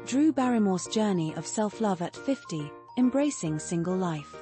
Drew Barrymore's journey of self-love at 50, embracing single life.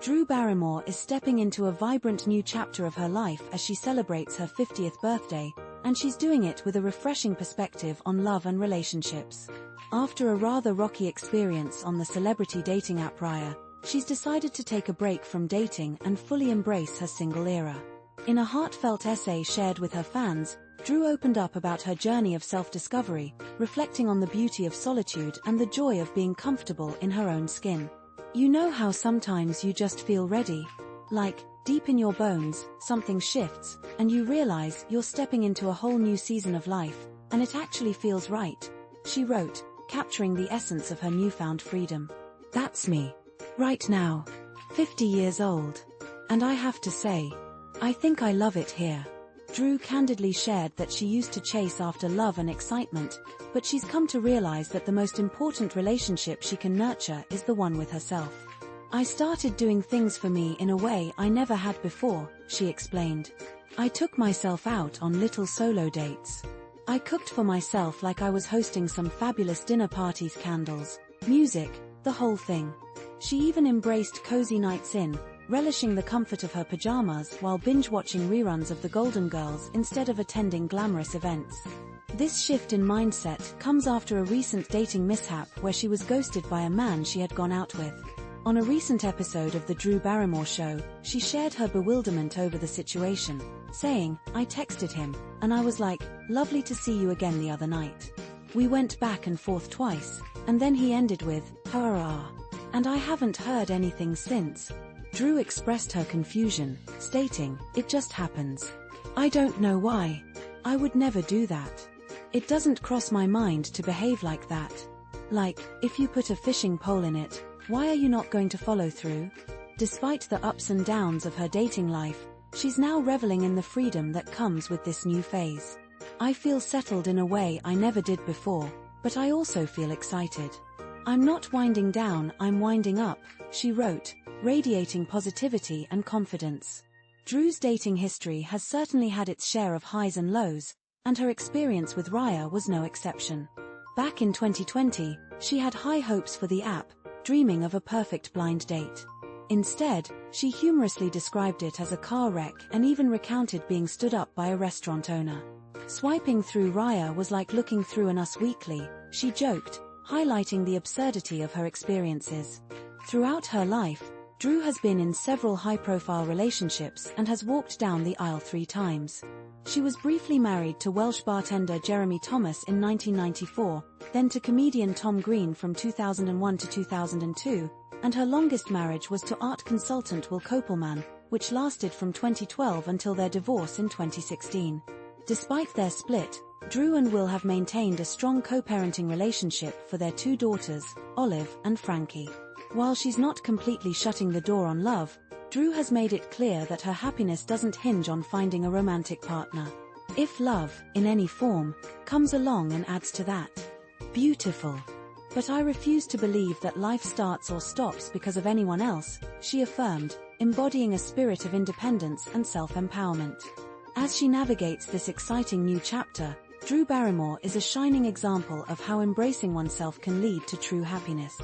Drew Barrymore is stepping into a vibrant new chapter of her life as she celebrates her 50th birthday, and she's doing it with a refreshing perspective on love and relationships. After a rather rocky experience on the celebrity dating app Raya, she's decided to take a break from dating and fully embrace her single era. In a heartfelt essay shared with her fans, Drew opened up about her journey of self-discovery, reflecting on the beauty of solitude and the joy of being comfortable in her own skin. You know how sometimes you just feel ready? Like, deep in your bones, something shifts, and you realize you're stepping into a whole new season of life, and it actually feels right, she wrote, capturing the essence of her newfound freedom. That's me. Right now. 50 years old. And I have to say, I think I love it here. Drew candidly shared that she used to chase after love and excitement, but she's come to realize that the most important relationship she can nurture is the one with herself. I started doing things for me in a way I never had before, she explained. I took myself out on little solo dates. I cooked for myself like I was hosting some fabulous dinner parties, candles, music, the whole thing. She even embraced cozy nights in, relishing the comfort of her pajamas while binge-watching reruns of The Golden Girls instead of attending glamorous events. This shift in mindset comes after a recent dating mishap where she was ghosted by a man she had gone out with. On a recent episode of The Drew Barrymore Show, she shared her bewilderment over the situation, saying, I texted him, and I was like, lovely to see you again the other night. We went back and forth twice, and then he ended with, hurrah. And I haven't heard anything since. Drew expressed her confusion, stating, it just happens. I don't know why. I would never do that. It doesn't cross my mind to behave like that. Like, if you put a fishing pole in it, why are you not going to follow through? Despite the ups and downs of her dating life, she's now reveling in the freedom that comes with this new phase. I feel settled in a way I never did before, but I also feel excited. I'm not winding down, I'm winding up, she wrote, radiating positivity and confidence. Drew's dating history has certainly had its share of highs and lows, and her experience with Raya was no exception. Back in 2020, she had high hopes for the app, dreaming of a perfect blind date. Instead, she humorously described it as a car wreck and even recounted being stood up by a restaurant owner. Swiping through Raya was like looking through an Us Weekly, she joked, highlighting the absurdity of her experiences. Throughout her life, Drew has been in several high-profile relationships and has walked down the aisle 3 times. She was briefly married to Welsh bartender Jeremy Thomas in 1994, then to comedian Tom Green from 2001 to 2002, and her longest marriage was to art consultant Will Kopelman, which lasted from 2012 until their divorce in 2016. Despite their split, Drew and Will have maintained a strong co-parenting relationship for their 2 daughters, Olive and Frankie. While she's not completely shutting the door on love, Drew has made it clear that her happiness doesn't hinge on finding a romantic partner. If love, in any form, comes along and adds to that. Beautiful. But I refuse to believe that life starts or stops because of anyone else, she affirmed, embodying a spirit of independence and self-empowerment. As she navigates this exciting new chapter, Drew Barrymore is a shining example of how embracing oneself can lead to true happiness.